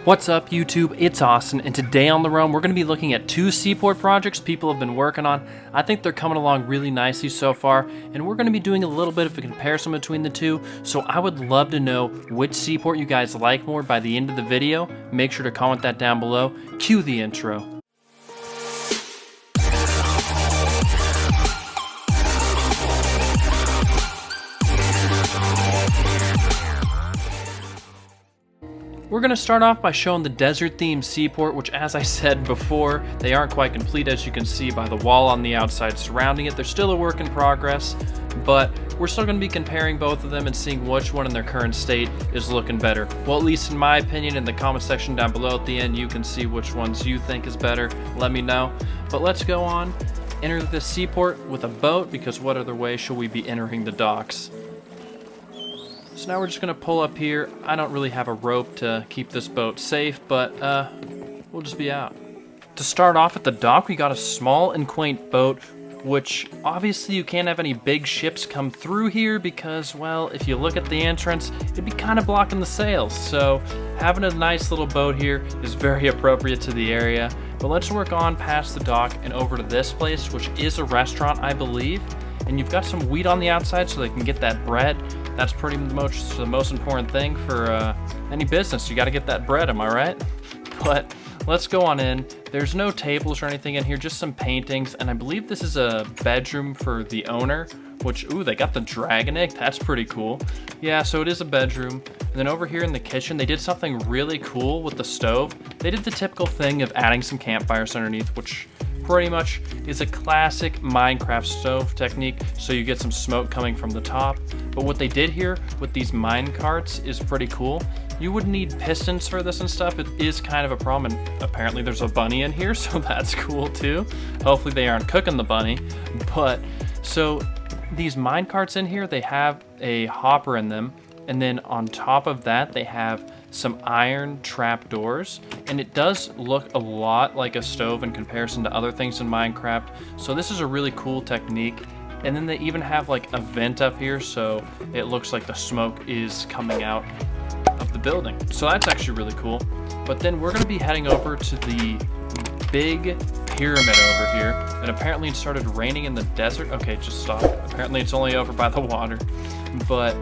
What's up YouTube, it's Austin, and today on The Realm we're going to be looking at two Seaport projects people have been working on. I think they're coming along really nicely so far, and we're going to be doing a little bit of a comparison between the two, so I would love to know which Seaport you guys like more by the end of the video. Make sure to comment that down below. Cue the intro. We're going to start off by showing the desert-themed Seaport, which, as I said before, they aren't quite complete, as you can see by the wall on the outside surrounding it. They're still a work in progress, but we're still going to be comparing both of them and seeing which one in their current state is looking better. Well, at least in my opinion, in the comment section down below at the end, you can see which ones you think is better. Let me know. But let's go on. Enter the Seaport with a boat, because what other way should we be entering the docks? So now we're just going to pull up here. I don't really have a rope to keep this boat safe, but we'll just be out. To start off at the dock, we got a small and quaint boat, which obviously you can't have any big ships come through here because, well, if you look at the entrance, it'd be kind of blocking the sails. So having a nice little boat here is very appropriate to the area. But let's work on past the dock and over to this place, which is a restaurant, I believe. And you've got some wheat on the outside so they can get that bread. That's pretty much the most important thing for any business. You got to get that bread, am I right? But let's go on in. There's no tables or anything in here, just some paintings. And I believe this is a bedroom for the owner, which, ooh, they got the dragon egg. That's pretty cool. Yeah, so it is a bedroom. And then over here in the kitchen, they did something really cool with the stove. They did the typical thing of adding some campfires underneath, which pretty much is a classic Minecraft stove technique, so you get some smoke coming from the top. But what they did here with these mine carts is pretty cool. You would need pistons for this and stuff. It is kind of a problem, and apparently there's a bunny in here, so that's cool too. Hopefully they aren't cooking the bunny. But so these mine carts in here, they have a hopper in them, and then on top of that they have some iron trap doors, and it does look a lot like a stove in comparison to other things in Minecraft. So this is a really cool technique. And then they even have like a vent up here, so it looks like the smoke is coming out of the building. So that's actually really cool. But then we're gonna be heading over to the big pyramid over here, and apparently it started raining in the desert. Okay, just stop. Apparently it's only over by the water. But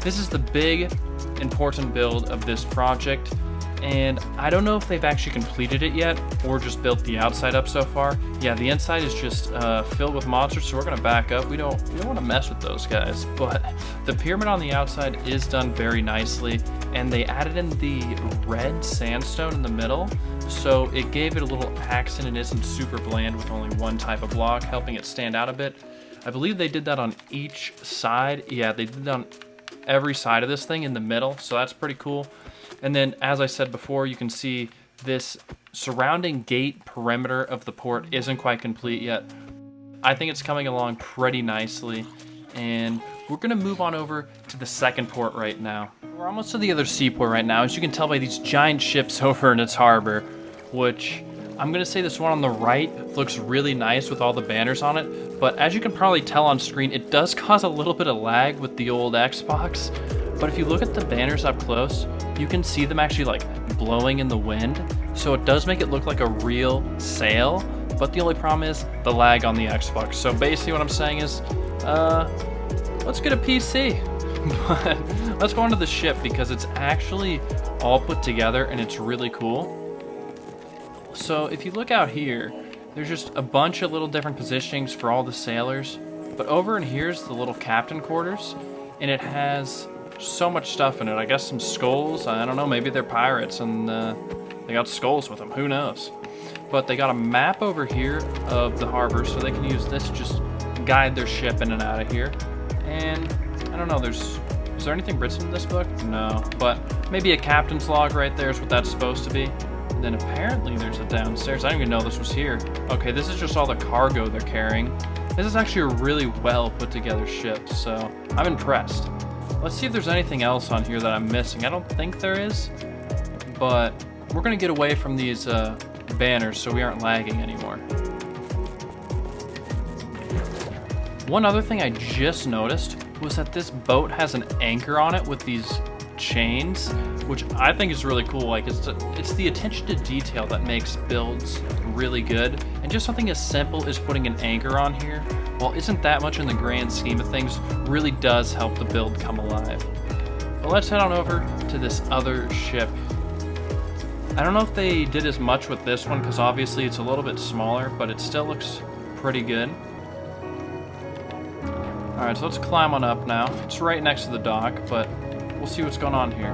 this is the big important build of this project, and I don't know if they've actually completed it yet or just built the outside up so far. Yeah, the inside is just filled with monsters, so we're gonna back up. We don't want to mess with those guys. But the pyramid on the outside is done very nicely, and they added in the red sandstone in the middle, so it gave it a little accent and isn't super bland with only one type of block, helping it stand out a bit. I believe they did that on each side. Yeah, they did that on every side of this thing in the middle, so that's pretty cool. And then, as I said before, you can see this surrounding gate perimeter of the port isn't quite complete yet. I think it's coming along pretty nicely, and we're gonna move on over to the second port right now. We're almost to the other seaport right now, as you can tell by these giant ships over in its harbor, which I'm gonna say this one on the right looks really nice with all the banners on it, but as you can probably tell on screen, it does cause a little bit of lag with the old Xbox. But if you look at the banners up close, you can see them actually like blowing in the wind, so it does make it look like a real sail. But the only problem is the lag on the Xbox. So basically what I'm saying is, let's get a PC. But let's go onto the ship, because it's actually all put together and it's really cool. So if you look out here, there's just a bunch of little different positionings for all the sailors. But over in here's the little captain quarters, and it has so much stuff in it. I guess some skulls. I don't know, maybe they're pirates and they got skulls with them. Who knows? But they got a map over here of the harbor, so they can use this to just guide their ship in and out of here. And I don't know, is there anything written in this book? No, but maybe a captain's log right there is what that's supposed to be. And then apparently there's a downstairs. I didn't even know this was here. Okay, this is just all the cargo they're carrying. This is actually a really well put together ship, so I'm impressed. Let's see if there's anything else on here that I'm missing. I don't think there is, but we're gonna get away from these banners so we aren't lagging anymore. One other thing I just noticed was that this boat has an anchor on it with these chains, which I think is really cool. Like it's the attention to detail that makes builds really good, and just something as simple as putting an anchor on here, while isn't that much in the grand scheme of things, really does help the build come alive. But let's head on over to this other ship. I don't know if they did as much with this one because obviously it's a little bit smaller, but it still looks pretty good. Alright, so let's climb on up now. It's right next to the dock, but we'll see what's going on here.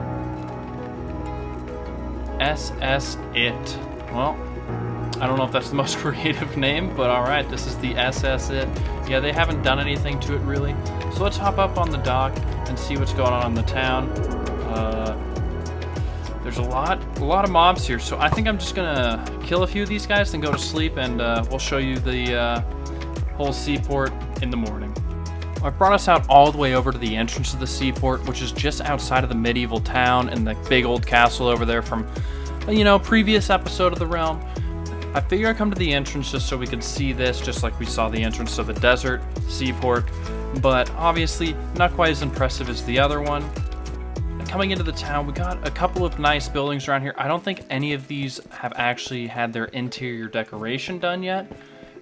SS It. Well, I don't know if that's the most creative name, but alright, this is the SS It. Yeah, they haven't done anything to it really. So let's hop up on the dock and see what's going on in the town. There's a lot of mobs here, so I think I'm just gonna kill a few of these guys and go to sleep, and we'll show you the whole seaport in the morning. I've brought us out all the way over to the entrance of the seaport, which is just outside of the medieval town and the big old castle over there from, you know, previous episode of the realm. I figure I'd come to the entrance just so we could see this, just like we saw the entrance of the desert seaport, but obviously not quite as impressive as the other one. Coming into the town, we got a couple of nice buildings around here. I don't think any of these have actually had their interior decoration done yet.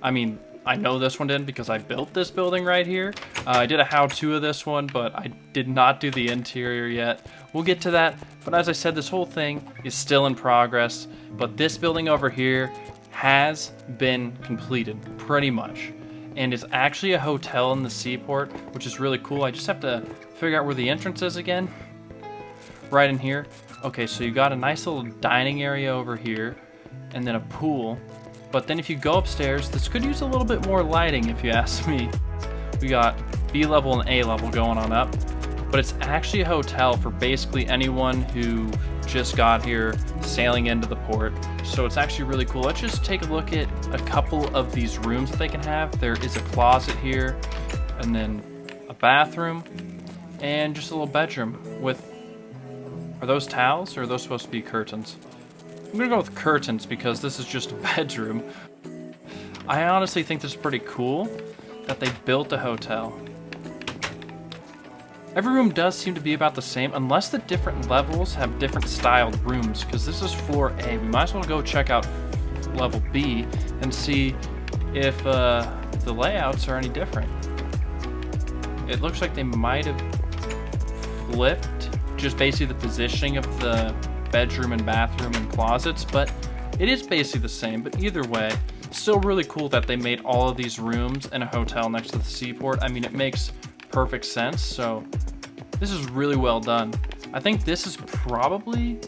I mean, I know this one didn't because I built this building right here. I did a how-to of this one, but I did not do the interior yet. We'll get to that, but as I said, this whole thing is still in progress, but this building over here has been completed, pretty much. And it's actually a hotel in the seaport, which is really cool. I just have to figure out where the entrance is again. Right in here. Okay, so you got a nice little dining area over here, and then a pool. But then if you go upstairs, this could use a little bit more lighting if you ask me. We got B level and A level going on up, but it's actually a hotel for basically anyone who just got here sailing into the port. So it's actually really cool. Let's just take a look at a couple of these rooms that they can have. There is a closet here, and then a bathroom, and just a little bedroom with... Are those towels, or are those supposed to be curtains? I'm gonna go with curtains because this is just a bedroom. I honestly think this is pretty cool that they built a hotel. Every room does seem to be about the same, unless the different levels have different styled rooms, because this is floor A. We might as well go check out level B and see if the layouts are any different. It looks like they might have flipped just basically the positioning of the bedroom and bathroom and closets, but it is basically the same. But either way, still really cool that they made all of these rooms in a hotel next to the seaport. I mean, it makes perfect sense, so this is really well done. I think this is probably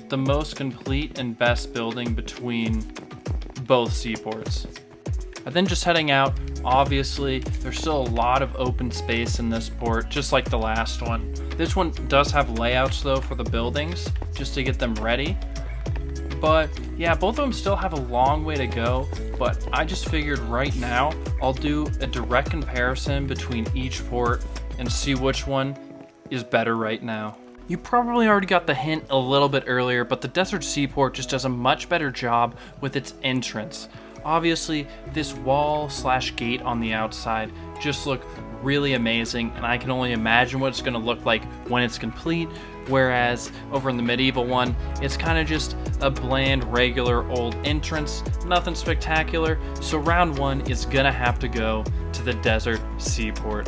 the most complete and best building between both seaports. And then just heading out, obviously, there's still a lot of open space in this port, just like the last one. This one does have layouts, though, for the buildings, just to get them ready. But, yeah, both of them still have a long way to go, but I just figured right now, I'll do a direct comparison between each port and see which one is better right now. You probably already got the hint a little bit earlier, but the Desert Seaport just does a much better job with its entrance. Obviously, this wall/gate on the outside just look really amazing, and I can only imagine what it's going to look like when it's complete, whereas over in the medieval one, it's kind of just a bland, regular old entrance, nothing spectacular, so round one is going to have to go to the Desert Seaport.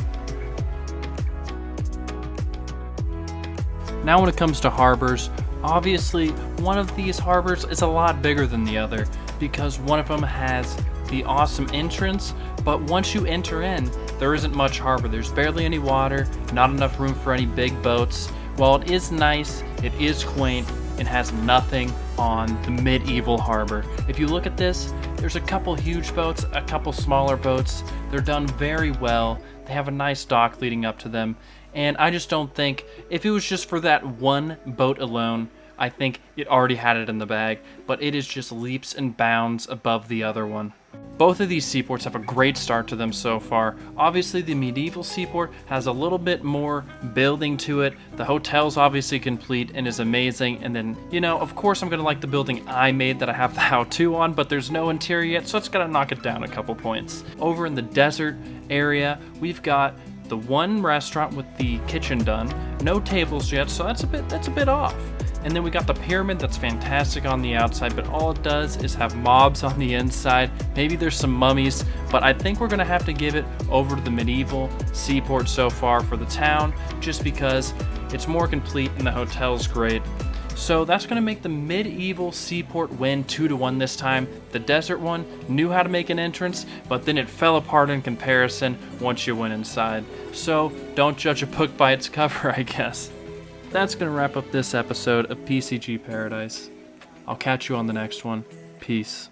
Now when it comes to harbors, obviously one of these harbors is a lot bigger than the other, because one of them has the awesome entrance, but once you enter in, there isn't much harbor. There's barely any water, not enough room for any big boats. While it is nice, it is quaint, and has nothing on the medieval harbor. If you look at this, there's a couple huge boats, a couple smaller boats. They're done very well. They have a nice dock leading up to them, and I just don't think, if it was just for that one boat alone, I think it already had it in the bag, but it is just leaps and bounds above the other one. Both of these seaports have a great start to them so far. Obviously, the medieval seaport has a little bit more building to it. The hotel's obviously complete and is amazing. And then, you know, of course I'm going to like the building I made that I have the how-to on, but there's no interior yet, so it's going to knock it down a couple points. Over in the desert area, we've got the one restaurant with the kitchen done, no tables yet, so that's a bit off. And then we got the pyramid that's fantastic on the outside, but all it does is have mobs on the inside. Maybe there's some mummies, but I think we're gonna have to give it over to the medieval Seaport so far for the town, just because it's more complete and the hotel's great. So that's going to make the medieval Seaport win 2-1 this time. The desert one knew how to make an entrance, but then it fell apart in comparison once you went inside. So don't judge a book by its cover, I guess. That's going to wrap up this episode of PCG Paradise. I'll catch you on the next one. Peace.